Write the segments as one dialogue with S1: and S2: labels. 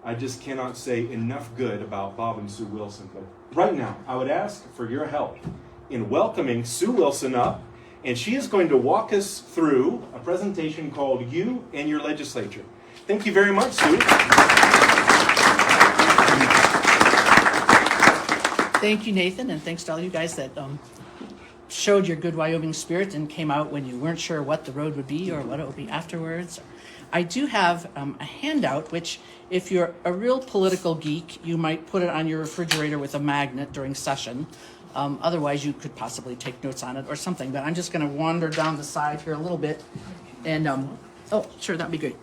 S1: I just cannot say enough good about Bob and Sue Wilson. But right now, I would ask for your help in welcoming Sue Wilson up, and she is going to walk us through a presentation called You and Your Legislature. Thank you very much, Sue.
S2: Thank you, Nathan, and thanks to all you guys that showed your good Wyoming spirit and came out when you weren't sure what the road would be or what it would be afterwards. I do have a handout, which if you're a real political geek, you might put it on your refrigerator with a magnet during session. Otherwise, you could possibly take notes on it or something, but I'm just going to wander down the side here a little bit. And, oh, sure, that'd be great.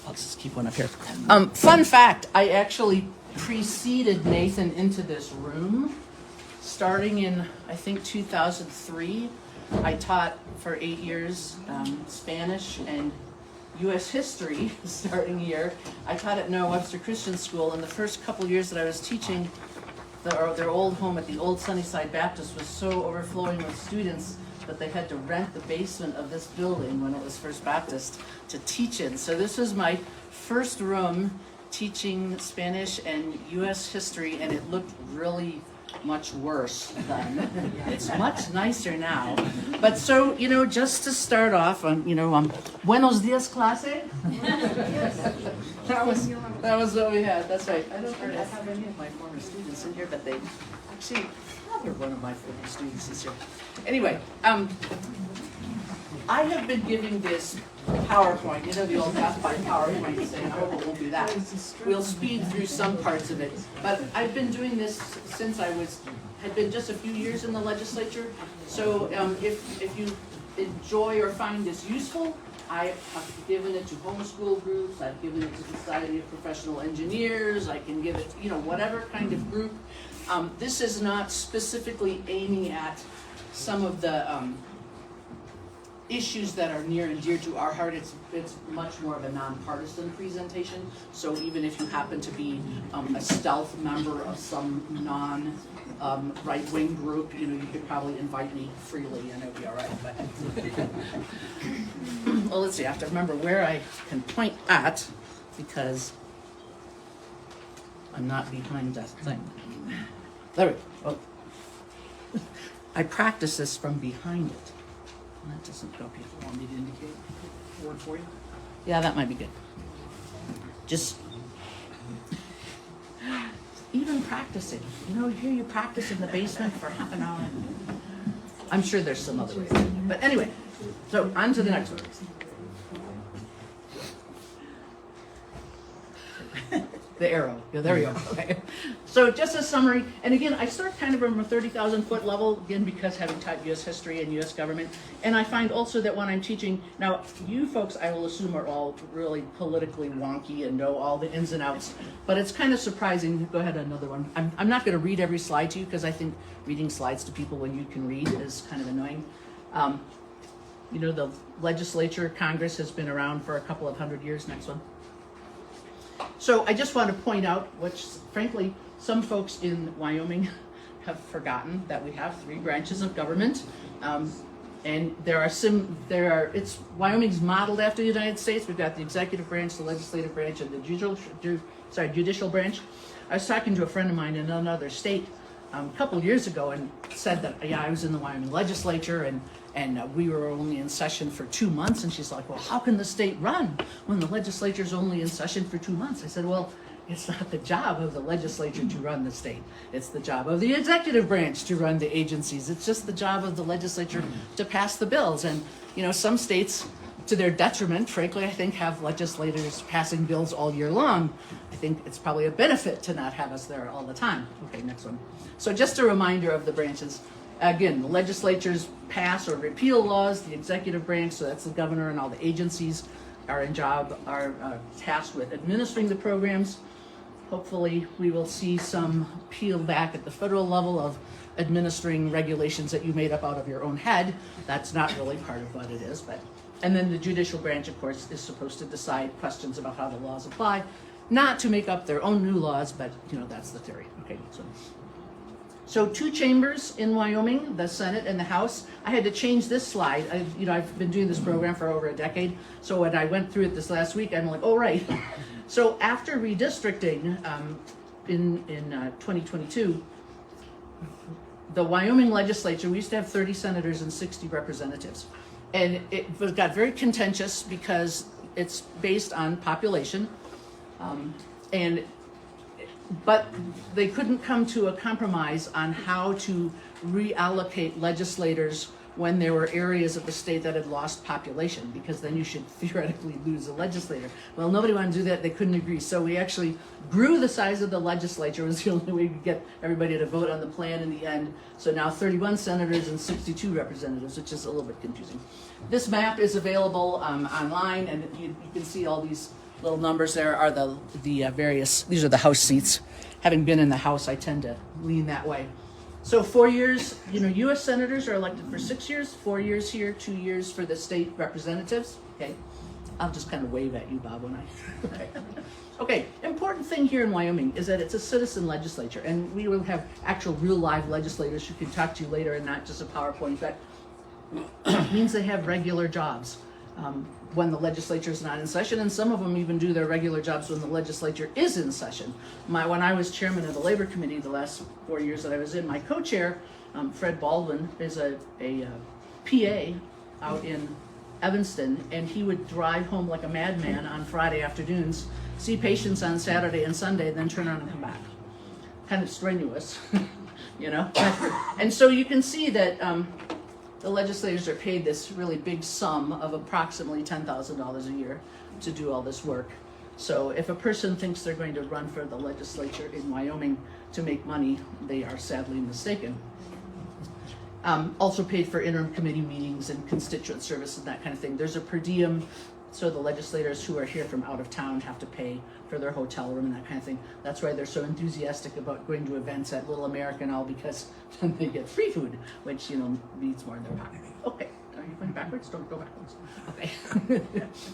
S2: I'll just keep one up here. Fun fact, I actually preceded Nathan into this room. Starting in, I think, 2003, I taught for 8 years Spanish and U.S. history starting here. I taught at Noah Webster Christian School, and the first couple years that I was teaching, their old home at the old Sunnyside Baptist was so overflowing with students that they had to rent the basement of this building when it was First Baptist to teach in. So this was my first room teaching Spanish and U.S. history, and it looked really much worse then. It's much nicer now. But so, you know, just to start off, buenos dias, clase. That was what we had. That's right. I don't have any of my former students in here, but they actually, another one of my former students is here. Anyway, I have been giving this PowerPoint, you know, the old path by PowerPoint saying, I hope it won't do that. We'll speed through some parts of it. But I've been doing this since had been just a few years in the legislature. So if you enjoy or find this useful, I have given it to homeschool groups, I've given it to Society of Professional Engineers, I can give it, you know, whatever kind of group. This is not specifically aiming at some of the issues that are near and dear to our heart. It's much more of a nonpartisan presentation. So even if you happen to be a stealth member of some right-wing group, you know, you could probably invite me freely and it'll be all right. But well, let's see. I have to remember where I can point at because I'm not behind that thing. There we go. Oh. I practice this from behind it. That doesn't go. People want me to indicate a word for you? Yeah, that might be good. Just even practicing. You know, here you practice in the basement for half an hour. I'm sure there's some other ways. But anyway, so on to the next one. The arrow. Yeah, there we go. Okay. So just a summary, and again, I start kind of from a 30,000 foot level, again, because having taught U.S. history and U.S. government, and I find also that when I'm teaching, now you folks I will assume are all really politically wonky and know all the ins and outs, but it's kind of surprising. Go ahead, another one. I'm not going to read every slide to you because I think reading slides to people when you can read is kind of annoying. You know, the legislature, Congress has been around for a couple of hundred years. Next one. So I just want to point out, which frankly, some folks in Wyoming have forgotten that we have 3 branches of government. And it's Wyoming's modeled after the United States. We've got the executive branch, the legislative branch, and the judicial branch. I was talking to a friend of mine in another state a couple of years ago and said that, yeah, I was in the Wyoming legislature and we were only in session for 2 months. And she's like, well, how can the state run when the legislature's only in session for 2 months? I said, well, it's not the job of the legislature to run the state. It's the job of the executive branch to run the agencies. It's just the job of the legislature to pass the bills. And, you know, some states, to their detriment, frankly, I think, have legislators passing bills all year long. I think it's probably a benefit to not have us there all the time. Okay, next one. So just a reminder of the branches. Again, the legislatures pass or repeal laws. The executive branch, so that's the governor and all the agencies, are tasked with administering the programs. Hopefully, we will see some peel back at the federal level of administering regulations that you made up out of your own head. That's not really part of what it is, but. And then the judicial branch, of course, is supposed to decide questions about how the laws apply, not to make up their own new laws, but, you know, that's the theory. Okay, so 2 chambers in Wyoming, the Senate and the House. I had to change this slide. I've been doing this program for over a decade, so when I went through it this last week, I'm like, oh, right. So after redistricting in 2022, the Wyoming Legislature, we used to have 30 senators and 60 representatives. And got very contentious because it's based on population. But they couldn't come to a compromise on how to reallocate legislators when there were areas of the state that had lost population, because then you should theoretically lose a legislator. Well, nobody wanted to do that. They couldn't agree. So we actually grew the size of the legislature. It was the only way we could get everybody to vote on the plan in the end. So now 31 senators and 62 representatives, which is a little bit confusing. This map is available online, and you can see all these little numbers there are the various, these are the House seats. Having been in the House, I tend to lean that way. So 4 years, U.S. senators are elected for 6 years, 4 years here, 2 years for the state representatives. Okay, I'll just kind of wave at you, Bob, when I. Okay, important thing here in Wyoming is that it's a citizen legislature, and we will have actual real live legislators who can talk to you later and not just a PowerPoint. That means they have regular jobs when the legislature is not in session, and some of them even do their regular jobs when the legislature is in session. When I was chairman of the Labor Committee the last 4 years that I was in, my co-chair, Fred Baldwin, is a PA out in Evanston, and he would drive home like a madman on Friday afternoons, see patients on Saturday and Sunday, then turn around and come back. Kind of strenuous, And so you can see that the legislators are paid this really big sum of approximately $10,000 a year to do all this work. So if a person thinks they're going to run for the legislature in Wyoming to make money, they are sadly mistaken. Also paid for interim committee meetings and constituent service and that kind of thing. There's a per diem, so the legislators who are here from out of town have to pay for their hotel room and that kind of thing. That's why they're so enthusiastic about going to events at Little America and all, because then they get free food, which, means more in their pocket. Okay, are you going backwards? Don't go backwards. Okay.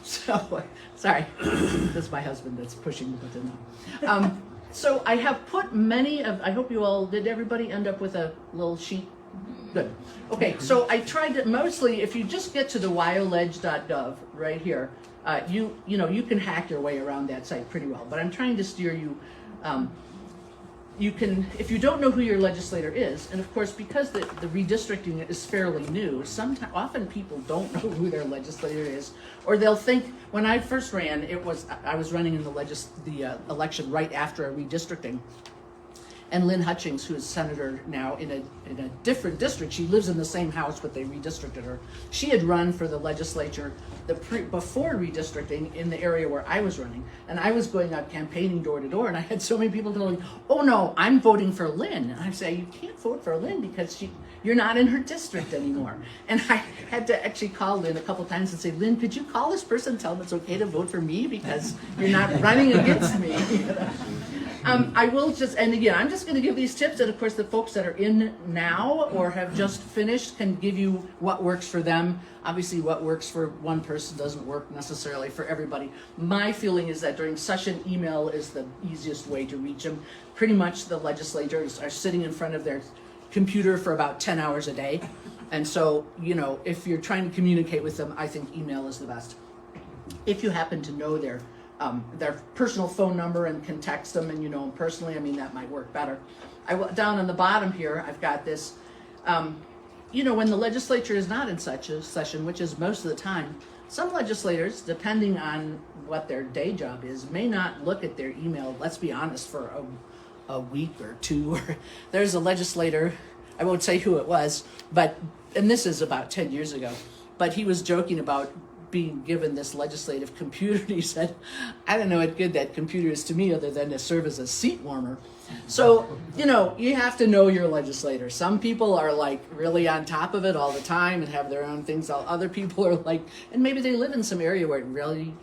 S2: So, sorry, that's my husband that's pushing the button now. So I have put I hope you all, did everybody end up with a little sheet? Good. Okay, so I tried to mostly, if you just get to the wyoleg.gov right here, you can hack your way around that site pretty well. But I'm trying to steer you. You can, if you don't know who your legislator is, and of course because the redistricting is fairly new, often people don't know who their legislator is, or they'll think. When I first ran, I was running in the election right after a redistricting. And Lynn Hutchings, who is senator now in a different district, she lives in the same house, but they redistricted her. She had run for the legislature before redistricting in the area where I was running. And I was going out campaigning door to door, and I had so many people telling me, oh no, I'm voting for Lynn. And I say, you can't vote for Lynn because you're not in her district anymore. And I had to actually call Lynn a couple times and say, Lynn, could you call this person and tell them it's okay to vote for me because you're not running against me? I will and again, I'm just going to give these tips, and of course the folks that are in now or have just finished can give you what works for them. Obviously what works for one person doesn't work necessarily for everybody. My feeling is that during session, email is the easiest way to reach them. Pretty much the legislators are sitting in front of their computer for about 10 hours a day. And so, if you're trying to communicate with them, I think email is the best. If you happen to know their personal phone number and can text them and you know them personally, that might work better. Down on the bottom here, I've got this, when the legislature is not in such a session, which is most of the time, some legislators, depending on what their day job is, may not look at their email, let's be honest, for a week or two. There's a legislator, I won't say who it was, and this is about 10 years ago, but he was joking about being given this legislative computer, and he said, I don't know what good that computer is to me other than to serve as a seat warmer. So, you have to know your legislator. Some people are like really on top of it all the time and have their own things. Other people are like, and maybe they live in some area where it really,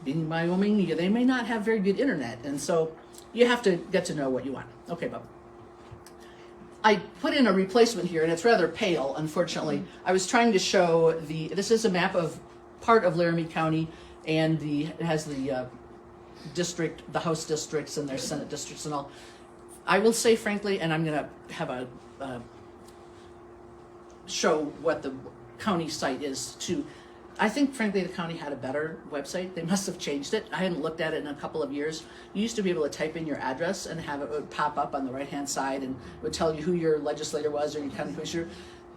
S2: being Wyoming, they may not have very good internet. And so you have to get to know what you want. Okay, Bob. I put in a replacement here, and it's rather pale, unfortunately. I was trying to show this is a map of part of Laramie County, and it has the district, the House districts and their Senate districts and all. I will say frankly, and I'm going to have show what the county site is too. I think, frankly, the county had a better website. They must have changed it. I hadn't looked at it in a couple of years. You used to be able to type in your address and have it would pop up on the right-hand side and would tell you who your legislator was or your county commissioner.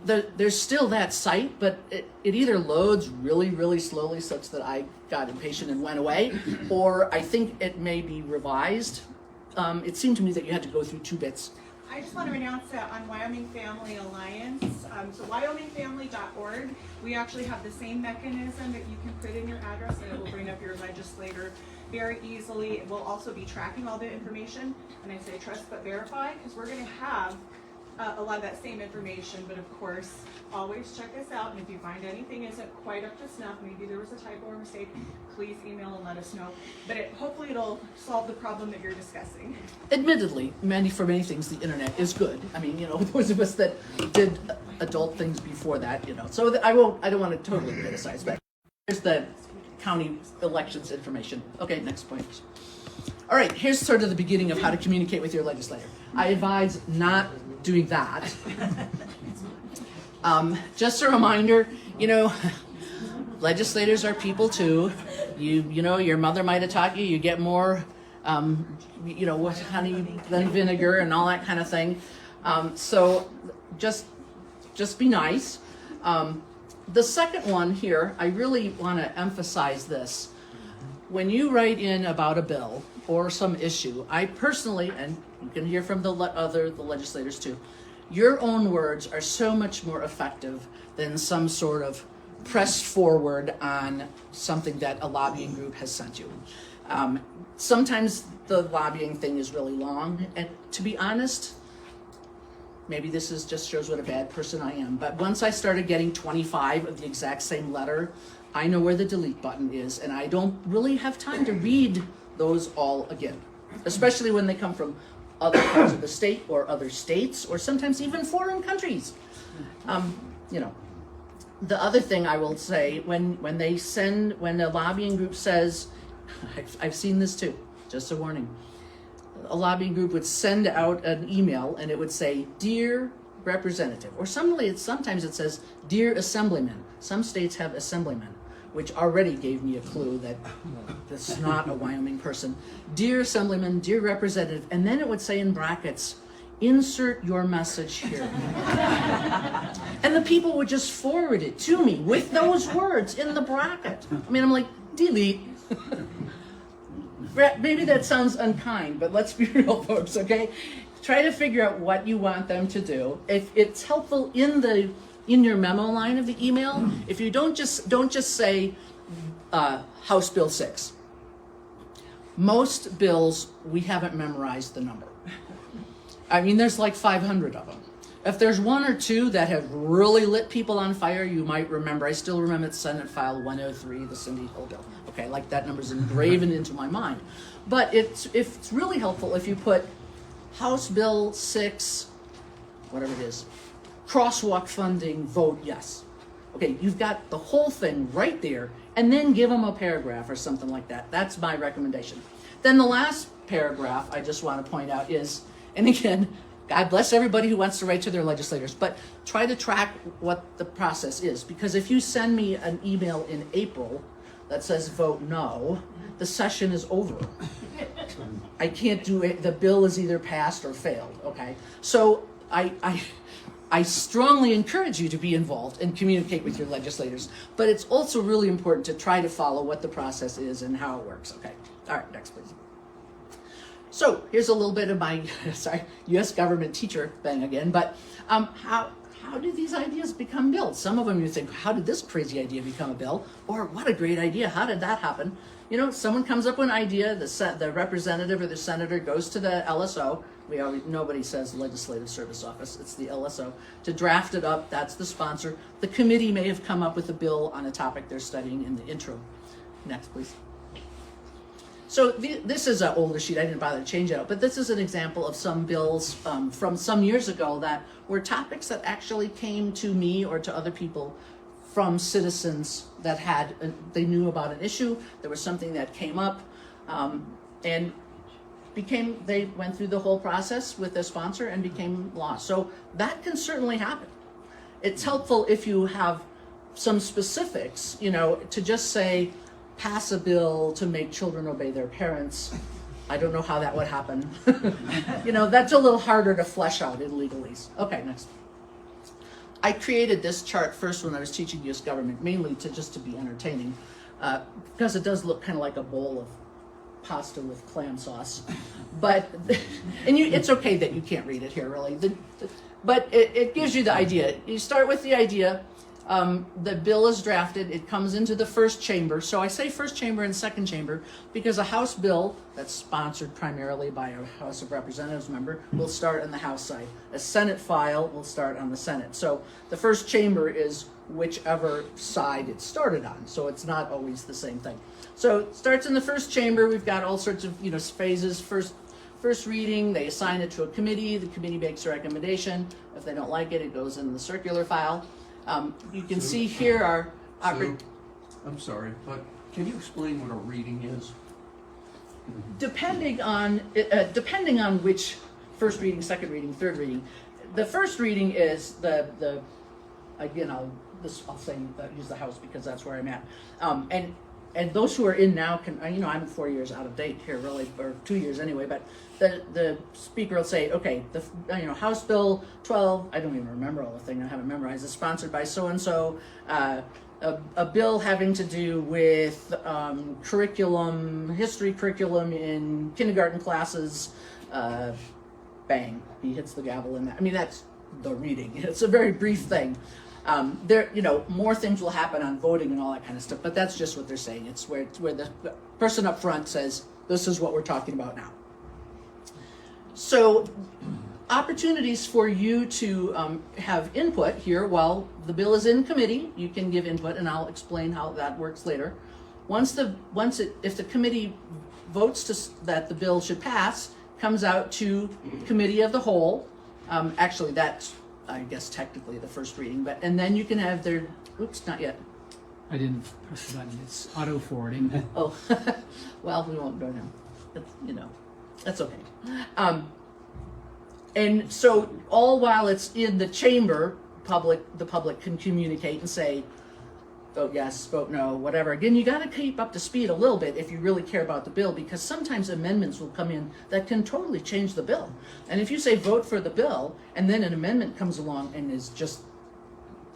S2: There's still that site, but it either loads really, really slowly such that I got impatient and went away, or I think it may be revised. It seemed to me that you had to go through 2 bits.
S3: I just want to announce that on Wyoming Family Alliance, so wyomingfamily.org, we actually have the same mechanism that you can put in your address and it will bring up your legislator very easily. It will also be tracking all the information, and I say trust but verify, because we're going to have a lot of that same information, but of course, always check us out, and if you find anything isn't quite up to snuff, maybe there was a typo or mistake, please email and let us know. But hopefully it'll solve the problem that you're discussing.
S2: Admittedly, for many things, the internet is good. I mean, those of us that did adult things before that, So I don't want to totally criticize, but here's the county elections information. Okay, next point. All right, here's sort of the beginning of how to communicate with your legislator. I advise not doing that. Just a reminder, legislators are people too. Your mother might have taught you, you get more, honey than vinegar and all that kind of thing. So just be nice. The second one here, I really want to emphasize this. When you write in about a bill or some issue, I personally, and you can hear from the legislators too, your own words are so much more effective than some sort of press forward on something that a lobbying group has sent you. Sometimes the lobbying thing is really long, and to be honest, maybe this just shows what a bad person I am, but once I started getting 25 of the exact same letter, I know where the delete button is, and I don't really have time to read those all again, especially when they come from other parts of the state or other states, or sometimes even foreign countries. The other thing I will say, when a lobbying group says, I've seen this too, just a warning, a lobbying group would send out an email and it would say, "Dear Representative," or sometimes it says, "Dear Assemblyman." Some states have assemblymen, which already gave me a clue that this is not a Wyoming person. "Dear Assemblyman, dear Representative," and then it would say in brackets, "Insert your message here." And the people would just forward it to me with those words in the bracket. I mean, I'm like, delete. Maybe that sounds unkind, but let's be real, folks, okay? Try to figure out what you want them to do. If it's helpful in your memo line of the email, if you don't just say House Bill 6. Most bills, we haven't memorized the number. I mean, there's like 500 of them. If there's 1 or 2 that have really lit people on fire, you might remember. I still remember it's Senate File 103, the Cindy Hill bill. Okay, like that number's engraven into my mind. But it's really helpful if you put House Bill 6, whatever it is, crosswalk funding, vote yes. Okay, you've got the whole thing right there, and then give them a paragraph or something like that. That's my recommendation. Then the last paragraph I just want to point out is, and again, God bless everybody who wants to write to their legislators, but try to track what the process is. Because if you send me an email in April that says vote no, the session is over. I can't do it. The bill is either passed or failed, okay? So I strongly encourage you to be involved and communicate with your legislators, but it's also really important to try to follow what the process is and how it works, okay? All right, next please. So here's a little bit of my, U.S. government teacher thing again, but how do these ideas become bills? Some of them you think, how did this crazy idea become a bill? Or what a great idea, how did that happen? Someone comes up with an idea, the representative or the senator goes to the LSO, nobody says Legislative Service Office, it's the LSO, to draft it up, that's the sponsor. The committee may have come up with a bill on a topic they're studying in the intro. Next, please. So this is an older sheet, I didn't bother to change it out, but this is an example of some bills from some years ago that were topics that actually came to me or to other people from citizens that they knew about an issue, there was something that came up, and they went through the whole process with their sponsor and became law. So that can certainly happen. It's helpful if you have some specifics, you know, to just say, pass a bill to make children obey their parents. I don't know how that would happen. You know, that's a little harder to flesh out in legalese. Okay, next. I created this chart first when I was teaching U.S. government, mainly just to be entertaining, because it does look kind of like a bowl of pasta with clam sauce. But, it's okay that you can't read it here, really. But it gives you the idea. You start with the idea. The bill is drafted, it comes into the first chamber. So I say first chamber and second chamber because a House bill that's sponsored primarily by a House of Representatives member will start on the House side. A Senate file will start on the Senate. So the first chamber is whichever side it started on. So it's not always the same thing. So it starts in the first chamber. We've got all sorts of, you know, phases. First reading, they assign it to a committee. The committee makes a recommendation. If they don't like it, it goes in the circular file. You can see here our...
S4: I'm sorry, but can you explain what a reading is?
S2: Depending on which first reading, second reading, third reading. The first reading is again, I'll use the House because that's where I'm at. And those who are in now can, you know, I'm 4 years out of date here, really, or 2 years anyway, but the speaker will say, okay, House Bill 12, I don't even remember all the thing, I haven't memorized, it's sponsored by so-and-so, a bill having to do with history curriculum in kindergarten classes, bang, he hits the gavel in that. I mean, that's the reading. It's a very brief thing. More things will happen on voting and all that kind of stuff, but that's just what they're saying. It's where the person up front says, this is what we're talking about now. So, opportunities for you to have input here while the bill is in committee. You can give input, and I'll explain how that works later. If the committee votes that the bill should pass, comes out to committee of the whole. Actually, that's, I guess, technically the first reading, and then you can have their, oops, not yet.
S5: I didn't push the button. It's auto forwarding.
S2: Oh, well, we won't go now. That's okay. And so all while it's in the chamber, the public can communicate and say, vote yes, vote no, whatever. Again, you got to keep up to speed a little bit if you really care about the bill, because sometimes amendments will come in that can totally change the bill. And if you say vote for the bill, and then an amendment comes along and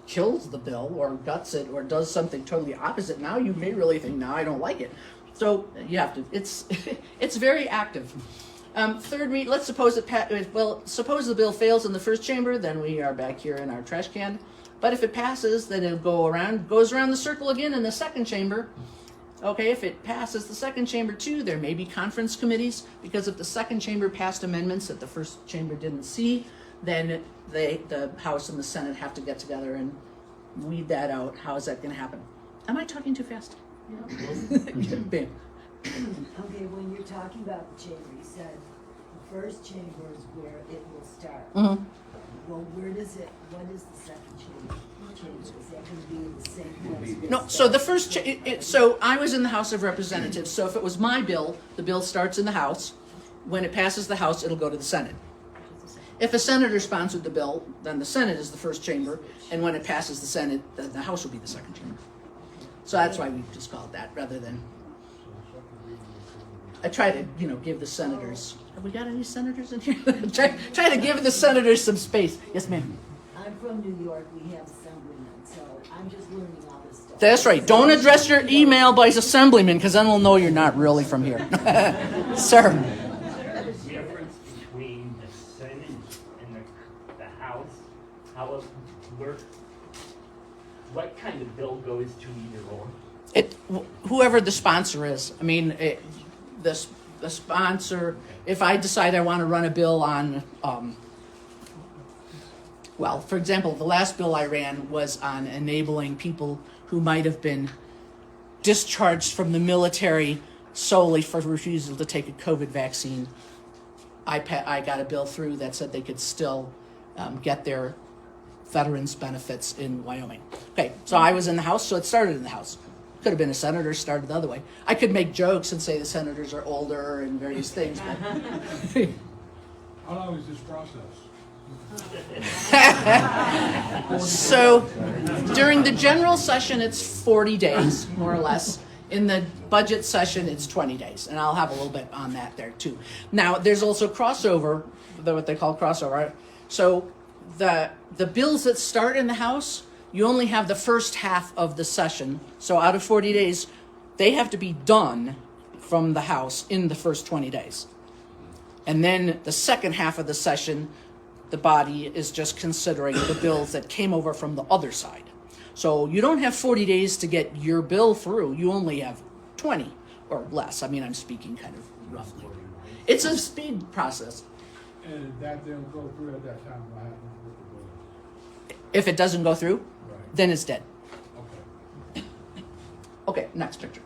S2: kills the bill or guts it or does something totally opposite, now you may really think, now I don't like it. So you have to, it's very active. Third read, let's suppose suppose the bill fails in the first chamber, then we are back here in our trash can. But if it passes, then it'll goes around the circle again in the second chamber. Okay, if it passes the second chamber too, there may be conference committees, because if the second chamber passed amendments that the first chamber didn't see, then the House and the Senate have to get together and weed that out. How is that going to happen? Am I talking too fast?
S6: Yeah.
S2: Bam.
S6: Okay, when you're talking about the chamber, you said the first chamber is where it will start.
S2: Mm-hmm.
S6: Well, what is the second chamber? Is that going to be in the same place?
S2: No, so the first, so I was in the House of Representatives, so if it was my bill, the bill starts in the House. When it passes the House, it'll go to the Senate. If a senator sponsored the bill, then the Senate is the first chamber, and when it passes the Senate, the House will be the second chamber. So that's why we just call it that, rather than, I try to, give the senators, have we got any senators in here? try to give the senators some space. Yes, ma'am.
S6: I'm from New York, we have assemblymen, so I'm just learning all this stuff.
S2: That's right. Don't address your email by assemblyman, because then we'll know you're not really from here. Sir.
S7: Is there a difference between the Senate and the House? How it works? What kind of bill goes to either or?
S2: Whoever the sponsor is. I mean, the sponsor, if I decide I want to run a bill on, for example, the last bill I ran was on enabling people who might have been discharged from the military solely for refusal to take a COVID vaccine. I got a bill through that said they could still get their veterans benefits in Wyoming. Okay, so I was in the House, so it started in the House. Could have been a senator, started the other way. I could make jokes and say the senators are older and various things. But
S8: How long is this process?
S2: So during the general session, it's 40 days, more or less. In the budget session, it's 20 days, and I'll have a little bit on that there too. Now, there's also crossover, what they call crossover. So the bills that start in the House, you only have the first half of the session. So out of 40 days, they have to be done from the House in the first 20 days. And then the second half of the session, the body is just considering the bills that came over from the other side. So you don't have 40 days to get your bill through. You only have 20 or less. I mean, I'm speaking kind of roughly. It's a speed process.
S8: And if that didn't go through at that time, what happens with the bill?
S2: If it doesn't go through,
S8: Right.
S2: then it's dead.
S8: Okay.
S2: Okay, next picture.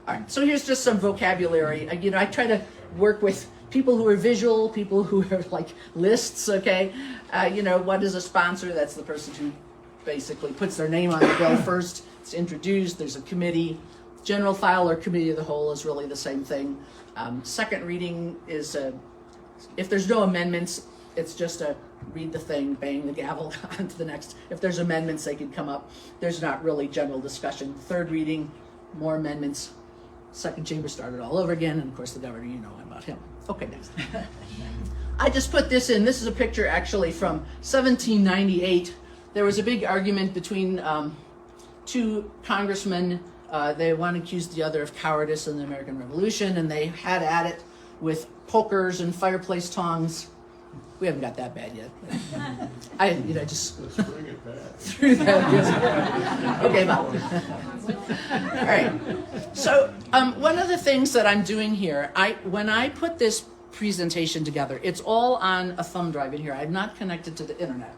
S2: All right, so here's just some vocabulary. I try to work with people who are visual, people who are like lists, okay? What is a sponsor? That's the person who basically puts their name on the bill first. It's introduced, there's a committee. General file or committee of the whole is really the same thing. Second reading is, if there's no amendments, it's just a read the thing, bang the gavel, on to the next. If there's amendments, they can come up. There's not really general discussion. Third reading, more amendments. Second chamber started all over again, and of course the governor, you know about him. Okay, next. I just put this in. This is a picture actually from 1798. There was a big argument between two congressmen. They one accused the other of cowardice in the American Revolution, and they had at it with pokers and fireplace tongs. We haven't got that bad yet. I just
S8: Let's bring it back.
S2: threw that. Okay, Bob. All right. So one of the things that I'm doing here, when I put this presentation together, it's all on a thumb drive in here. I'm not connected to the internet.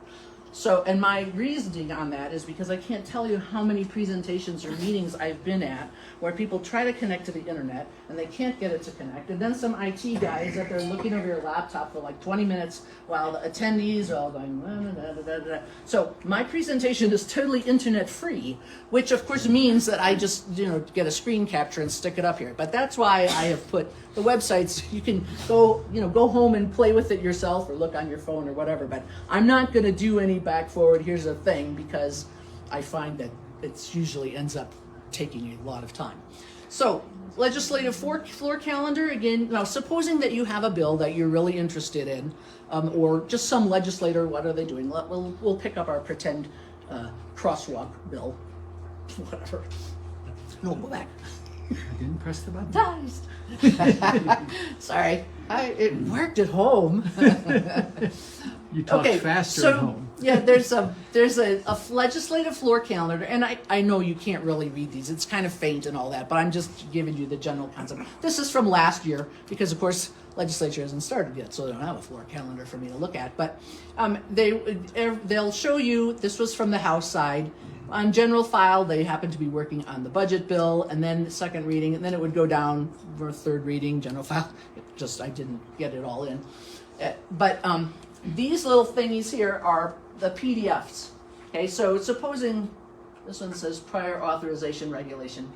S2: So, and my reasoning on that is because I can't tell you how many presentations or meetings I've been at where people try to connect to the internet and they can't get it to connect. And then some IT guys that they're looking over your laptop for like 20 minutes while the attendees are all going, da, da, da, da. So my presentation is totally internet free, which of course means that I just, get a screen capture and stick it up here. But that's why I have put the websites. You can go home and play with it yourself or look on your phone or whatever. But I'm not going to do any back forward. Here's a thing because I find that it usually ends up taking a lot of time. So legislative floor calendar again. Now, supposing that you have a bill that you're really interested in, or just some legislator, what are they doing? We'll pick up our pretend crosswalk bill, whatever. No, go back.
S5: I didn't press the button.
S2: Dies. Sorry, it worked at home.
S5: You talk faster at home.
S2: Yeah, there's a legislative floor calendar, and I know you can't really read these. It's kind of faint and all that, but I'm just giving you the general concept. This is from last year because, of course, legislature hasn't started yet, so they don't have a floor calendar for me to look at. But they'll show you. This was from the House side. On general file, they happen to be working on the budget bill, and then second reading, and then it would go down for third reading, general file. I didn't get it all in. But these little thingies here are the PDFs. Okay, so supposing this one says prior authorization regulation.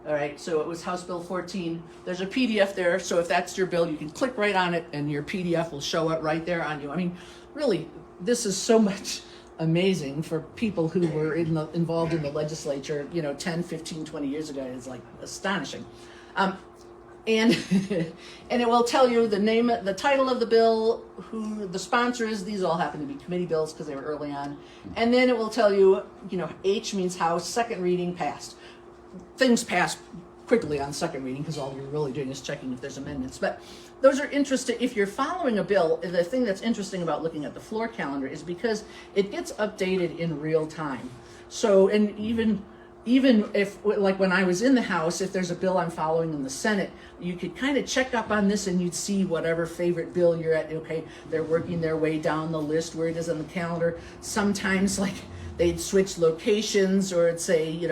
S2: All right, so it was House Bill 14. There's a PDF there, so if that's your bill, you can click right on it, and your PDF will show up right there on you. I mean, really, this is so much amazing for people who were involved in the legislature, 10, 15, 20 years ago. It's like astonishing. And it will tell you the name, the title of the bill, who the sponsor is. These all happen to be committee bills because they were early on. And then it will tell you, H means House, second reading, passed. Things pass quickly on second reading because all you're really doing is checking if there's amendments. But those are interesting. If you're following a bill, the thing that's interesting about looking at the floor calendar is because it gets updated in real time. So, and even if, like when I was in the House, if there's a bill I'm following in the Senate, you could kind of check up on this and you'd see whatever favorite bill you're at. Okay, they're working their way down the list where it is on the calendar. Sometimes like they'd switch locations or it'd say,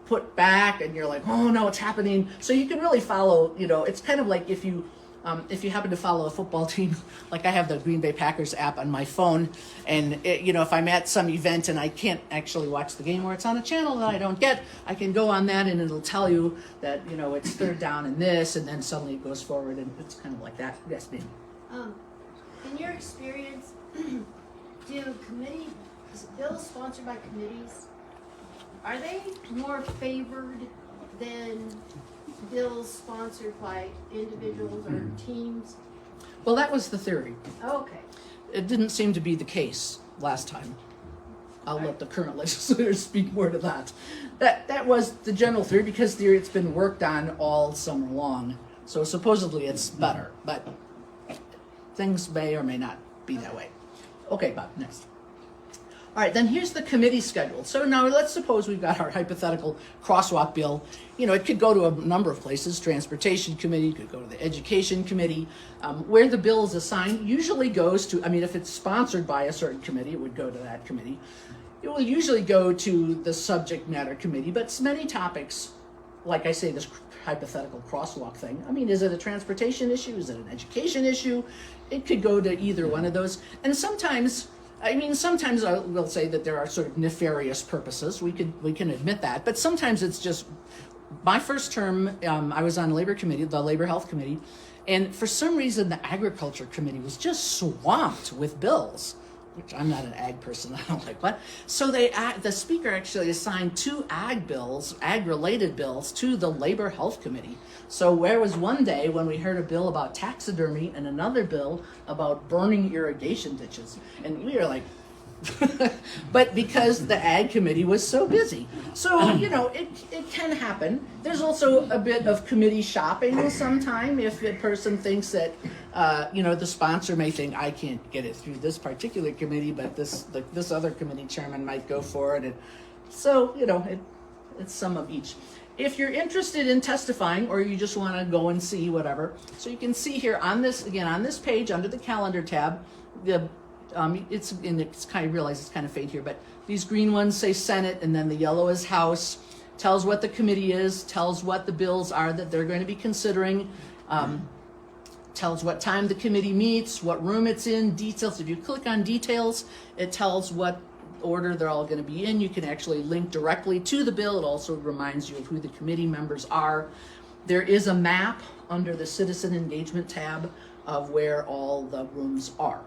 S2: put back, and you're like, oh no, it's happening. So you can really follow, it's kind of like if you happen to follow a football team, like I have the Green Bay Packers app on my phone, and if I'm at some event and I can't actually watch the game or it's on a channel that I don't get, I can go on that and it'll tell you that, it's third down and this, and then suddenly it goes forward, and it's kind of like that. Yes, ma'am.
S9: In your experience, do bills sponsored by committees, are they more favored than bills sponsored by individuals or teams?
S2: Well, that was the theory.
S9: Okay.
S2: It didn't seem to be the case last time. I'll let the current legislators speak more to that. That was the general theory, because it's been worked on all summer long. So supposedly it's better, but things may or may not be that way. Okay, Bob, next. All right, then here's the committee schedule. So now let's suppose we've got our hypothetical crosswalk bill. You know, it could go to a number of places. Transportation committee, could go to the education committee. Where the bill is assigned usually goes to, I mean, if it's sponsored by a certain committee, it would go to that committee. It will usually go to the subject matter committee, but many topics, like I say, this hypothetical crosswalk thing, I mean, is it a transportation issue? Is it an education issue? It could go to either one of those. And sometimes I will say that there are sort of nefarious purposes. We can admit that, but sometimes it's just. My first term, I was on the Labor Health Committee, and for some reason the Agriculture Committee was just swamped with bills, which I'm not an ag person. I don't like what. So the speaker actually assigned 2 ag-related bills to the Labor Health Committee. So where was one day when we heard a bill about taxidermy and another bill about burning irrigation ditches, and we were like, but because the ag committee was so busy. So, you know, it can happen. There's also a bit of committee shopping sometime if a person thinks that, you know, the sponsor may think, I can't get it through this particular committee, but this other committee chairman might go for it. And so, you know, it's some of each. If you're interested in testifying, or you just want to go and see whatever, so you can see here on this page under the calendar tab, it's kind of, realize it's kind of faint here, but these green ones say Senate, and then the yellow is House. Tells what the committee is, tells what the bills are that they're going to be considering, tells what time the committee meets, what room it's in, details. If you click on details, it tells what order they're all going to be in. You can actually link directly to the bill. It also reminds you of who the committee members are. There is a map under the citizen engagement tab of where all the rooms are.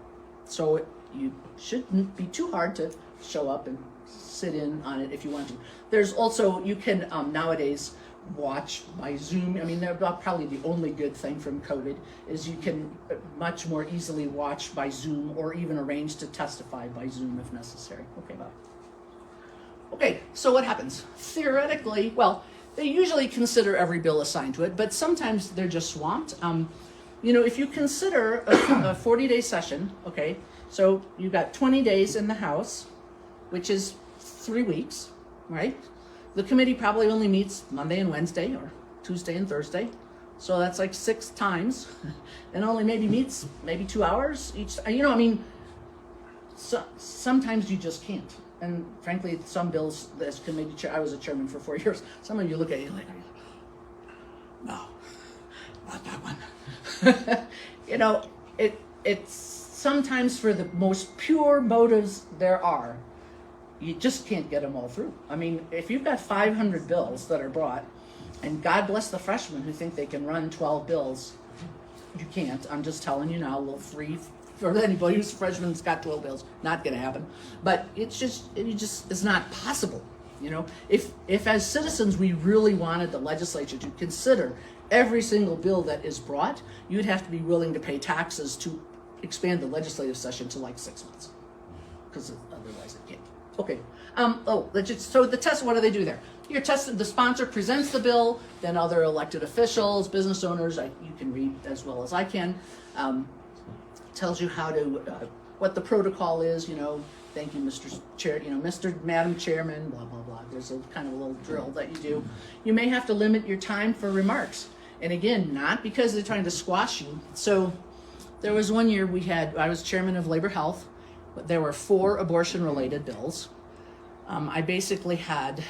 S2: So you shouldn't be too hard to show up and sit in on it if you want to. There's also, you can nowadays watch by Zoom. I mean, they're probably the only good thing from COVID is you can much more easily watch by Zoom, or even arrange to testify by Zoom if necessary. Okay, Bob. Okay, so what happens? Theoretically, well, they usually consider every bill assigned to it, but sometimes they're just swamped. You know, if you consider a 40-day session, okay, so you've got 20 days in the House, which is 3 weeks, right? The committee probably only meets Monday and Wednesday, or Tuesday and Thursday. So that's like 6 times, and only maybe meets 2 hours each. You know, I mean, sometimes you just can't. And frankly, some bills, as committee chair, I was a chairman for 4 years. Some of you look at it like, no, not that one. You know, it's sometimes for the most pure motives there are, you just can't get them all through. I mean, if you've got 500 bills that are brought, and God bless the freshmen who think they can run 12 bills, you can't. I'm just telling you now, a little free for anybody who's a freshman's got 12 bills. Not going to happen. But it's not possible. You know, if as citizens we really wanted the legislature to consider every single bill that is brought, you'd have to be willing to pay taxes to expand the legislative session to like 6 months, because otherwise it can't. Okay. So the test, what do they do there? You're tested, the sponsor presents the bill, then other elected officials, business owners, you can read as well as I can, tells you how to, what the protocol is, you know, thank you, Mr. Chair, you know, Madam Chairman, blah, blah, blah. There's a kind of a little drill that you do. You may have to limit your time for remarks. And again, not because they're trying to squash you. So there was one year I was chairman of Labor Health, but there were 4 abortion-related bills. I basically had,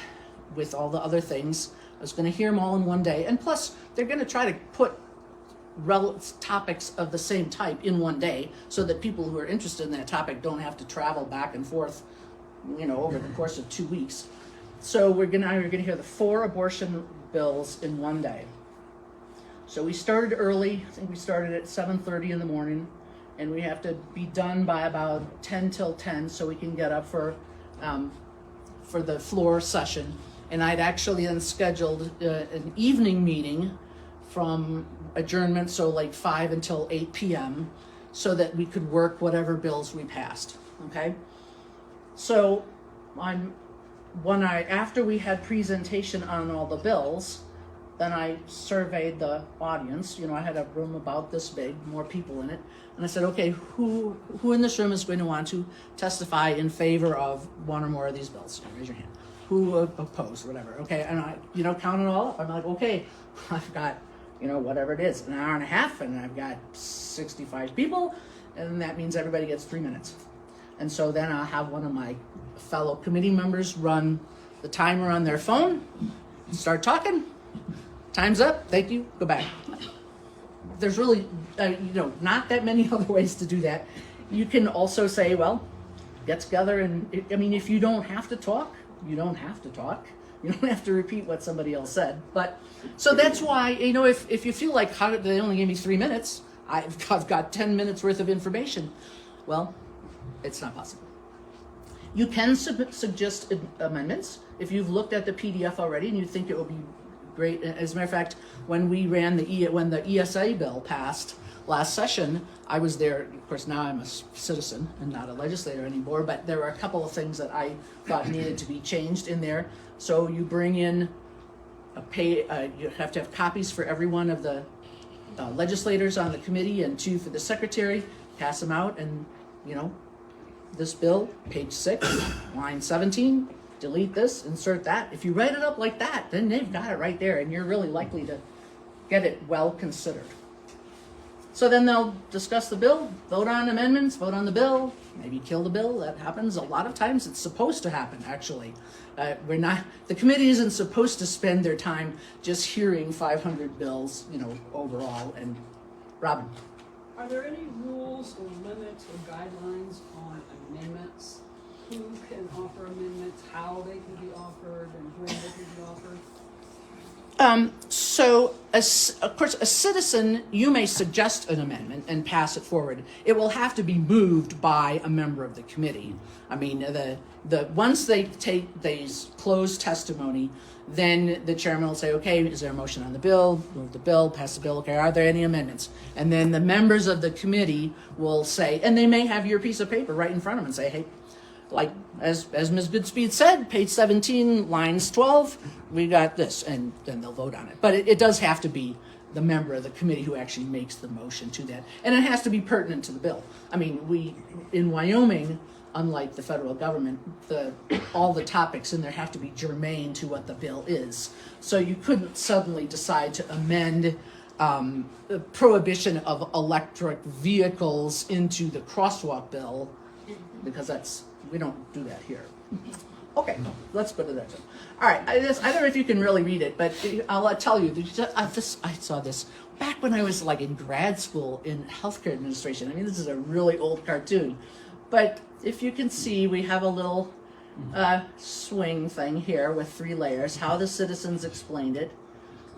S2: with all the other things, I was going to hear them all in one day. And plus, they're going to try to put topics of the same type in one day so that people who are interested in that topic don't have to travel back and forth, you know, over the course of 2 weeks. So we're going to hear the 4 abortion bills in one day. So we started early. I think we started at 7:30 in the morning, and we have to be done by about 10 till 10 so we can get up for the floor session. And I'd actually then scheduled an evening meeting from adjournment, so like 5 until 8 p.m., so that we could work whatever bills we passed, okay? So after we had presentation on all the bills, then I surveyed the audience. You know, I had a room about this big, more people in it. And I said, okay, who in this room is going to want to testify in favor of one or more of these bills? Raise your hand. Who opposed, whatever. Okay, and I, count it all up. I'm like, okay, I've got, whatever it is, an hour and a half, and I've got 65 people, and that means everybody gets 3 minutes. And so then I'll have one of my fellow committee members run the timer on their phone, start talking. Time's up, thank you, go back. There's really, not that many other ways to do that. You can also say, well, get together and, if you don't have to talk, you don't have to talk. You don't have to repeat what somebody else said. But, so that's why, if you feel like, how did they only gave me 3 minutes, I've got 10 minutes worth of information. Well, it's not possible. You can suggest amendments if you've looked at the PDF already and you think it will be great. As a matter of fact, when we ran when the ESA bill passed last session, I was there. Of course, now I'm a citizen and not a legislator anymore, but there were a couple of things that I thought needed to be changed in there. So you bring in you have to have copies for every one of the legislators on the committee and 2 for the secretary, pass them out, and this bill, page 6, line 17, delete this, insert that. If you write it up like that, then they've got it right there, and you're really likely to get it well considered. So then they'll discuss the bill, vote on amendments, vote on the bill, maybe kill the bill. That happens a lot of times. It's supposed to happen, actually. The committee isn't supposed to spend their time just hearing 500 bills, overall. And Robin.
S10: Are there any rules or limits or guidelines on amendments? Who can offer amendments, how they can be offered, and when they can be offered?
S2: Of course, a citizen, you may suggest an amendment and pass it forward. It will have to be moved by a member of the committee. Once they take these closed testimony, then the chairman will say, okay, is there a motion on the bill? Move the bill, pass the bill. Okay, are there any amendments? And then the members of the committee will say, and they may have your piece of paper right in front of them and say, hey, like as Ms. Goodspeed said, page 17, lines 12, we got this, and then they'll vote on it. But it does have to be the member of the committee who actually makes the motion to that. And it has to be pertinent to the bill. In Wyoming, unlike the federal government, all the topics in there have to be germane to what the bill is. So you couldn't suddenly decide to amend the prohibition of electric vehicles into the crosswalk bill, because we don't do that here. Okay, let's go to that. All right, I don't know if you can really read it, but I'll tell you. I saw this back when I was in grad school in healthcare administration. This is a really old cartoon, but if you can see, we have a little swing thing here with 3 layers. How the citizens explained it,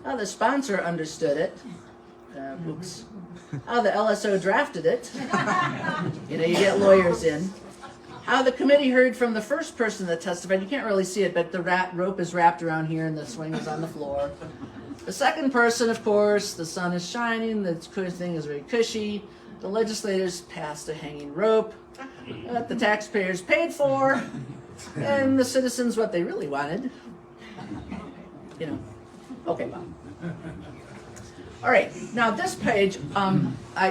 S2: how the sponsor understood it. Oops. How the LSO drafted it. You get lawyers in. How the committee heard from the first person that testified. You can't really see it, but the rope is wrapped around here and the swing is on the floor. The second person, of course, the sun is shining, the thing is very cushy. The legislators passed a hanging rope that the taxpayers paid for, and the citizens what they really wanted. Okay, well. All right, now this page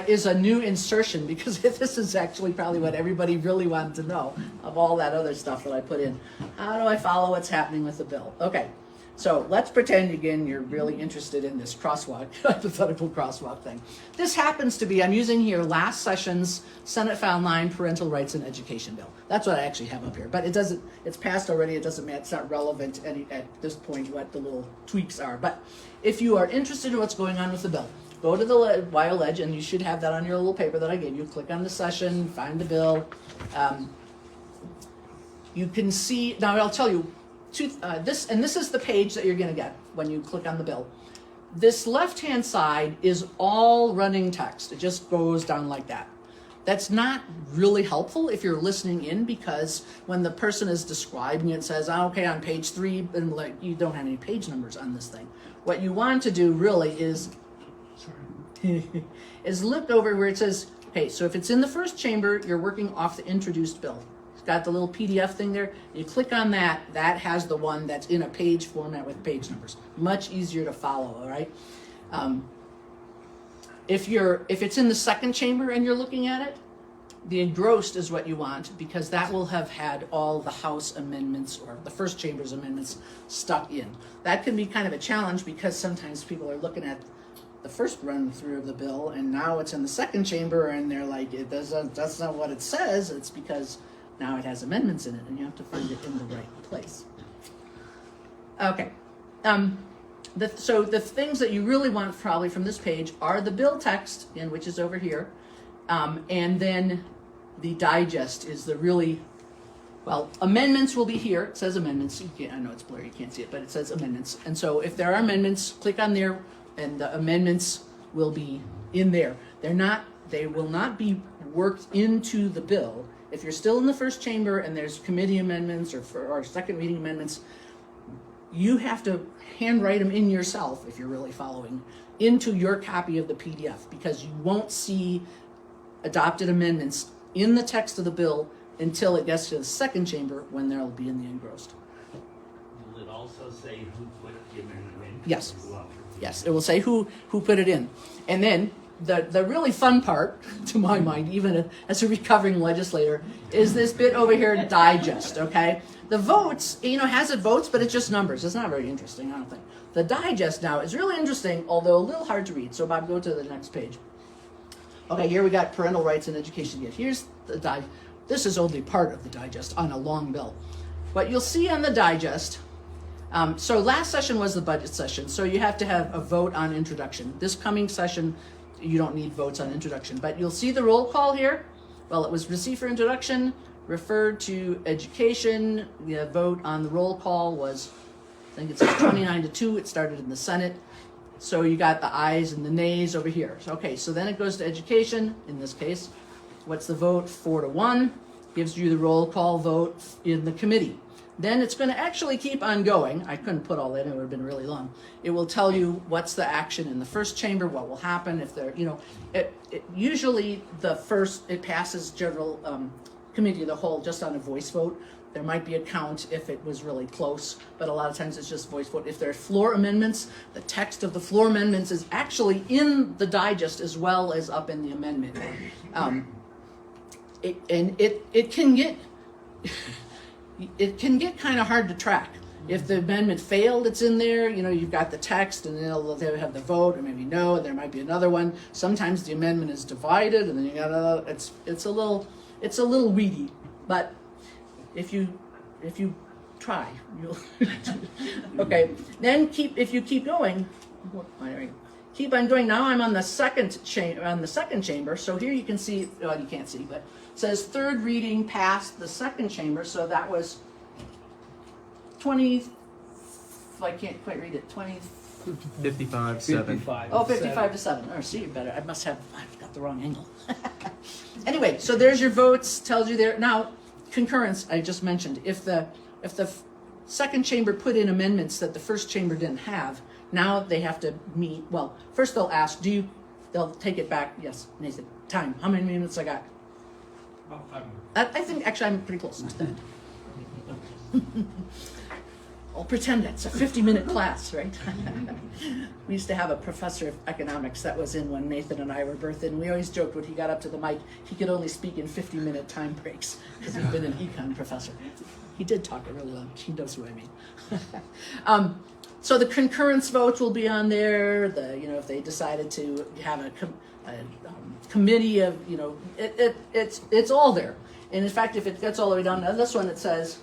S2: is a new insertion, because this is actually probably what everybody really wanted to know of all that other stuff that I put in. How do I follow what's happening with the bill? Okay, so let's pretend again you're really interested in this crosswalk, hypothetical crosswalk thing. This happens to be, I'm using here last session's Senate File 9 Parental Rights and Education Bill. That's what I actually have up here, but it's passed already, it doesn't matter, it's not relevant at this point what the little tweaks are. But if you are interested in what's going on with the bill, go to the WyoLeg, and you should have that on your little paper that I gave you. Click on the session, find the bill. You can see, now I'll tell you, this is the page that you're going to get when you click on the bill. This left-hand side is all running text. It just goes down like that. That's not really helpful if you're listening in, because when the person is describing it, says, oh, okay, on page 3, and like you don't have any page numbers on this thing. What you want to do really is is look over where it says, okay, so if it's in the first chamber, you're working off the introduced bill. It's got the little PDF thing there. You click on that, that has the one that's in a page format with page numbers. Much easier to follow, all right? If it's in the second chamber and you're looking at it, the engrossed is what you want, because that will have had all the House amendments or the first chamber's amendments stuck in. That can be kind of a challenge, because sometimes people are looking at the first run through of the bill and now it's in the second chamber and they're like, that's not what it says. It's because now it has amendments in it and you have to find it in the right place. Okay. So the things that you really want probably from this page are the bill text, which is over here, and then the digest is the really, well, amendments will be here. It says amendments. I know it's blurry, you can't see it, but it says amendments. And so if there are amendments, click on there and the amendments will be in there. They will not be worked into the bill. If you're still in the first chamber and there's committee amendments or second reading amendments, you have to handwrite them in yourself, if you're really following, into your copy of the PDF, because you won't see adopted amendments in the text of the bill until it gets to the second chamber, when they'll be in the engrossed.
S7: Will it also say who put the amendment in?
S2: Yes. Yes, it will say who put it in. And then the really fun part, to my mind, even as a recovering legislator, is this bit over here, digest, okay? The votes, has it votes, but it's just numbers. It's not very interesting, I don't think. The digest now is really interesting, although a little hard to read. So Bob, go to the next page. Okay, here we got parental rights and education. Here's the digest. This is only part of the digest on a long bill. What you'll see on the digest, so last session was the budget session, so you have to have a vote on introduction. This coming session, you don't need votes on introduction, but you'll see the roll call here. Well, it was received for introduction, referred to education. The vote on the roll call was, I think it says 29-2. It started in the Senate. So you got the ayes and the nays over here. So, okay, so then it goes to education, in this case. What's the vote? 4-1. Gives you the roll call vote in the committee. Then it's going to actually keep on going. I couldn't put all that in, it would have been really long. It will tell you what's the action in the first chamber, what will happen if there, usually it passes general committee of the whole just on a voice vote. There might be a count if it was really close, but a lot of times it's just voice vote. If there are floor amendments, the text of the floor amendments is actually in the digest as well as up in the amendment. It can get it can get kind of hard to track. If the amendment failed, it's in there. You've got the text, and they'll have the vote, or maybe no, and there might be another one. Sometimes the amendment is divided, and then you got another. It's a little weedy, but if you try, you'll. Okay. Then if you keep going, keep on going. Now I'm on the second chamber. So here you can see. Well, you can't see, but it says third reading past the second chamber. So that was 20. I can't quite read it. 20.
S11: 55-7.
S2: Oh, 55-7. Oh, see, you better. I've got the wrong angle. Anyway, so there's your votes. Tells you there. Now, concurrence. I just mentioned. If the second chamber put in amendments that the first chamber didn't have, now they have to meet. Well, first they'll ask. They'll take it back. Yes, Nathan. Time. How many minutes I got?
S8: About 5 minutes.
S2: I think actually I'm pretty close. I'll pretend it's a 50-minute class, right? We used to have a professor of economics that was in when Nathan and I were birthed, and we always joked when he got up to the mic, he could only speak in 50-minute time breaks because he'd been an econ professor. He did talk a really long. He knows who I mean. So the concurrence votes will be on there. If they decided to have a committee of, it's all there. And in fact, if it gets all the way down to this one, it says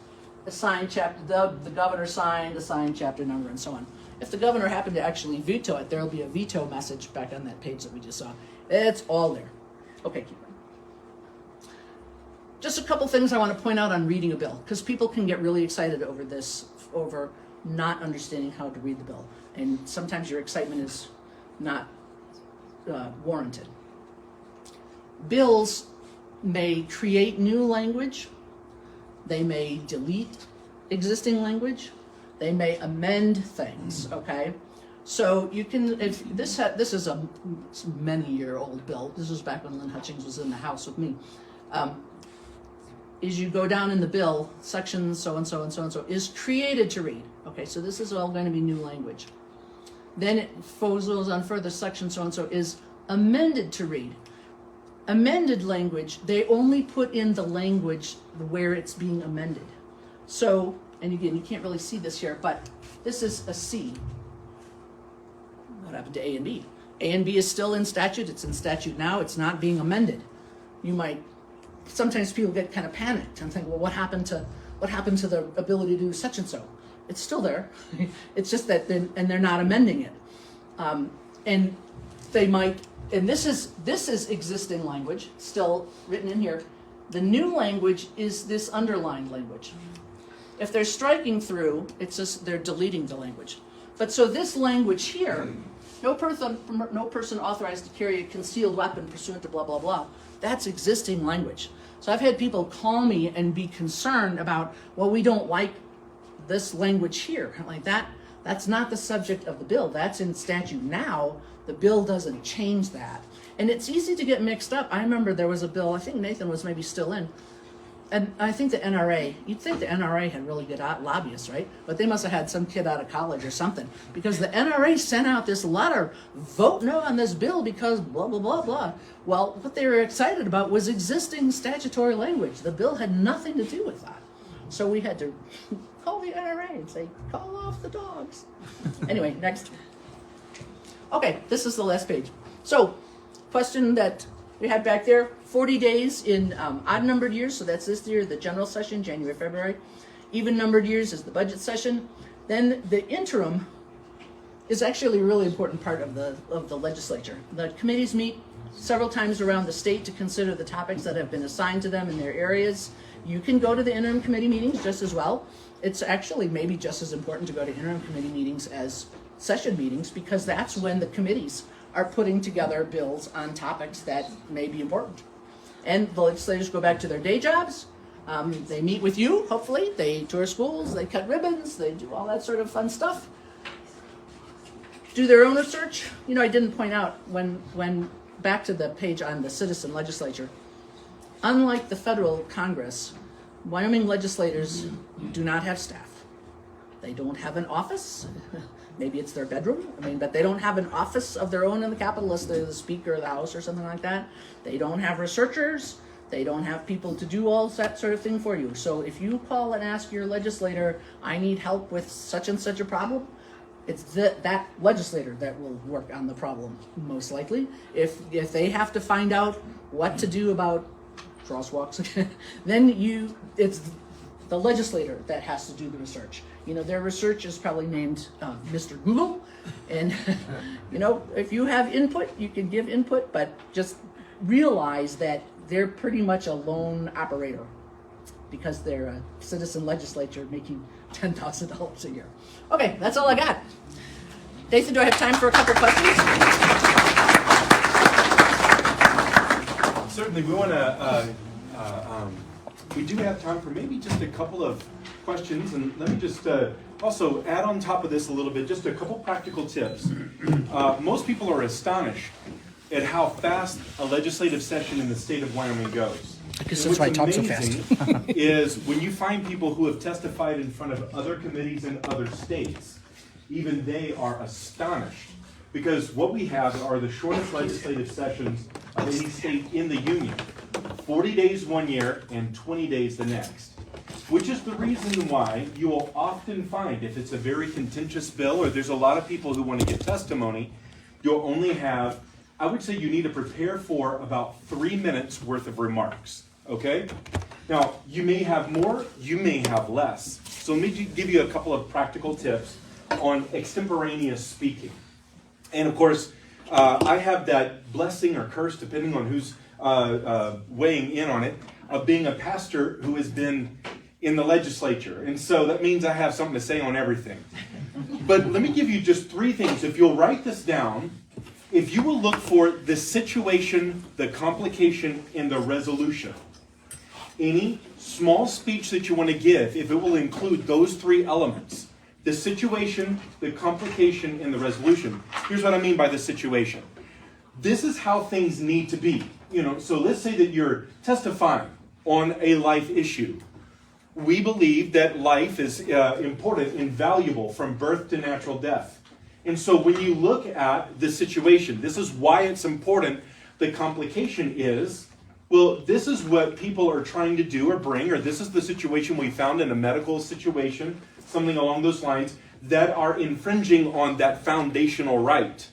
S2: assigned chapter, the governor signed, assigned chapter number, and so on. If the governor happened to actually veto it, there'll be a veto message back on that page that we just saw. It's all there. Okay, keep going. Just a couple things I want to point out on reading a bill, because people can get really excited over not understanding how to read the bill. And sometimes your excitement is not warranted. Bills may create new language. They may delete existing language. They may amend things, okay? So you can, if this is a many-year-old bill. This was back when Lynn Hutchings was in the House with me. Is you go down in the bill, section so-and-so and so-and-so is created to read. Okay, so this is all going to be new language. Then it goes on further, section so-and-so is amended to read. Amended language, they only put in the language where it's being amended. So, and again, you can't really see this here, but this is a C. What happened to A and B? A and B is still in statute. It's in statute now. It's not being amended. You might, sometimes people get kind of panicked and think, well, what happened to the ability to do such and so? It's still there. It's just that they're not amending it. And they might, and this is existing language still written in here. The new language is this underlined language. If they're striking through, it's just they're deleting the language. But so this language here, no person authorized to carry a concealed weapon pursuant to blah, blah, blah, that's existing language. So I've had people call me and be concerned about, well, we don't like this language here. Like that's not the subject of the bill. That's in statute now. The bill doesn't change that. And it's easy to get mixed up. I remember there was a bill, I think Nathan was maybe still in, and I think the NRA, you'd think the NRA had really good lobbyists, right? But they must have had some kid out of college or something, because the NRA sent out this letter, vote no on this bill because blah, blah, blah, blah. Well, what they were excited about was existing statutory language. The bill had nothing to do with that. So we had to call the NRA and say, call off the dogs. Anyway, next. Okay, this is the last page. So, question that we had back there, 40 days in odd-numbered years, so that's this year, the general session, January, February. Even-numbered years is the budget session. Then the interim is actually a really important part of the legislature. The committees meet several times around the state to consider the topics that have been assigned to them in their areas. You can go to the interim committee meetings just as well. It's actually maybe just as important to go to interim committee meetings as session meetings, because that's when the committees are putting together bills on topics that may be important. And the legislators go back to their day jobs. They meet with you, hopefully. They tour schools, they cut ribbons, they do all that sort of fun stuff. Do their own research. You know, I didn't point out when back to the page on the citizen legislature, unlike the federal Congress, Wyoming legislators do not have staff. They don't have an office. Maybe it's their bedroom. But they don't have an office of their own in the Capitol as the Speaker of the House or something like that. They don't have researchers. They don't have people to do all that sort of thing for you. So if you call and ask your legislator, I need help with such and such a problem, it's that legislator that will work on the problem, most likely. If they have to find out what to do about crosswalks, then it's the legislator that has to do the research. You know, their research is probably named Mr. Google, and you know, if you have input, you can give input, but just realize that they're pretty much a lone operator because they're a citizen legislature making $10,000 a year. Okay, that's all I got. Nathan, do I have time for a couple questions?
S1: Certainly, we want to. We do have time for maybe just a couple of questions, and let me just also add on top of this a little bit, just a couple practical tips. Most people are astonished at how fast a legislative session in the state of Wyoming goes.
S5: I guess that's why I talk so fast.
S1: Is when you find people who have testified in front of other committees in other states, even they are astonished. Because what we have are the shortest legislative sessions of any state in the union. 40 days one year and 20 days the next. Which is the reason why you will often find, if it's a very contentious bill or there's a lot of people who want to give testimony, you'll only have, I would say you need to prepare for about 3 minutes worth of remarks, okay? Now, you may have more, you may have less. So let me give you a couple of practical tips on extemporaneous speaking. And of course, I have that blessing or curse, depending on who's weighing in on it, of being a pastor who has been in the legislature. And so that means I have something to say on everything. But let me give you just 3 things. If you'll write this down if you will look for the situation, the complication, and the resolution, any small speech that you want to give, if it will include those three elements, the situation, the complication, and the resolution. Here's what I mean by the situation. This is how things need to be. So let's say that you're testifying on a life issue. We believe that life is important and valuable from birth to natural death. And so when you look at the situation, this is why it's important. The complication is, well, this is what people are trying to do or bring, or this is the situation we found in a medical situation, something along those lines, that are infringing on that foundational right.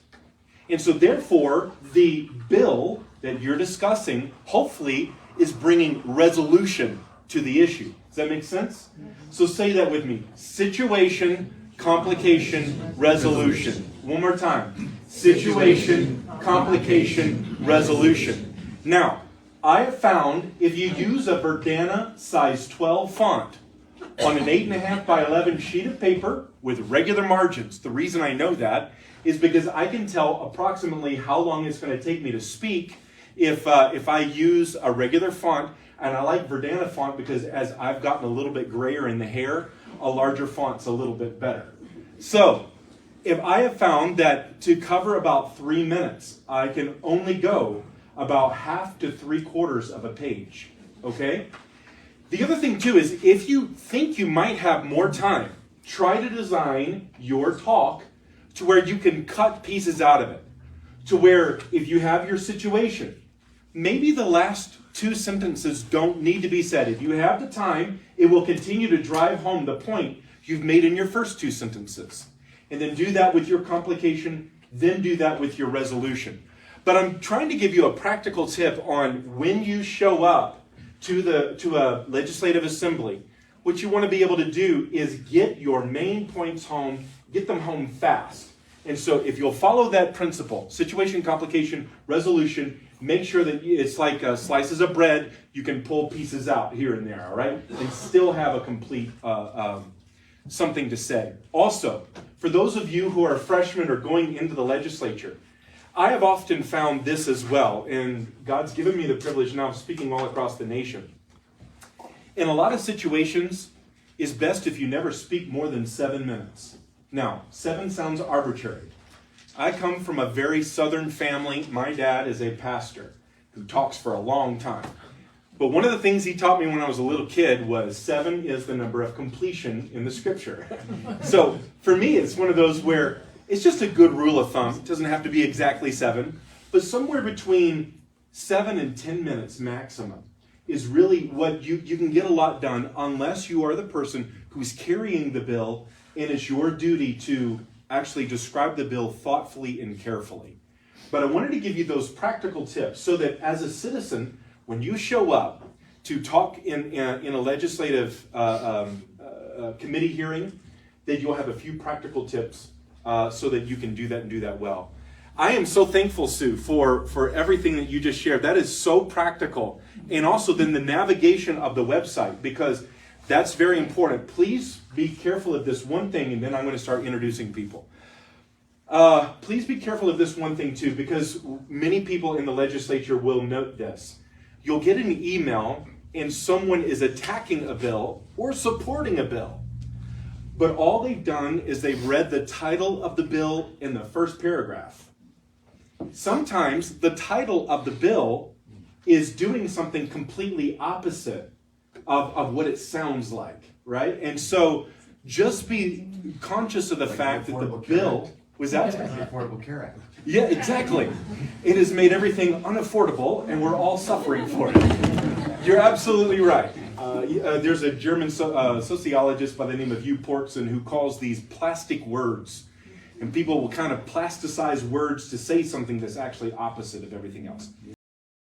S1: And so therefore, the bill that you're discussing, hopefully, is bringing resolution to the issue. Does that make sense? So say that with me. Situation, complication, resolution. One more time. Situation, complication, resolution. Now, I have found if you use a Verdana size 12 font on an 8.5 by 11 sheet of paper with regular margins, the reason I know that is because I can tell approximately how long it's going to take me to speak if I use a regular font. And I like Verdana font because as I've gotten a little bit grayer in the hair, a larger font's a little bit better. So, if I have found that to cover about 3 minutes, I can only go about half to 3/4 of a page, okay? The other thing too is if you think you might have more time, try to design your talk to where you can cut pieces out of it. To where if you have your situation, maybe the last 2 sentences don't need to be said. If you have the time, it will continue to drive home the point you've made in your first 2 sentences. And then do that with your complication, then do that with your resolution. But I'm trying to give you a practical tip on when you show up to a legislative assembly. What you want to be able to do is get your main points home, get them home fast. And so if you'll follow that principle, situation, complication, resolution, make sure that it's like slices of bread, you can pull pieces out here and there, all right? And still have a complete something to say. Also, for those of you who are freshmen or going into the legislature, I have often found this as well, and God's given me the privilege now of speaking all across the nation. In a lot of situations, it's best if you never speak more than 7 minutes. Now, 7 sounds arbitrary. I come from a very southern family. My dad is a pastor who talks for a long time. But one of the things he taught me when I was a little kid was 7 is the number of completion in the scripture. So for me, it's one of those where it's just a good rule of thumb. It doesn't have to be exactly 7, but somewhere between 7 and 10 minutes maximum is really what you can get a lot done unless you are the person who's carrying the bill and it's your duty to actually describe the bill thoughtfully and carefully. But I wanted to give you those practical tips so that as a citizen, when you show up to talk in a legislative committee hearing, that you'll have a few practical tips so that you can do that and do that well. I am so thankful, Sue, for everything that you just shared. That is so practical. And also then the navigation of the website, because that's very important. Please be careful of this one thing, and then I'm going to start introducing people. Please be careful of this one thing too, because many people in the legislature will note this. You'll get an email and someone is attacking a bill or supporting a bill. But all they've done is they've read the title of the bill in the first paragraph. Sometimes the title of the bill is doing something completely opposite of what it sounds like, right? And so just be conscious of the fact that the bill was that
S11: the Affordable Care Act.
S1: Yeah, exactly. It has made everything unaffordable, and we're all suffering for it. You're absolutely right. There's a German sociologist by the name of Hugh Portson who calls these plastic words. And people will kind of plasticize words to say something that's actually opposite of everything else.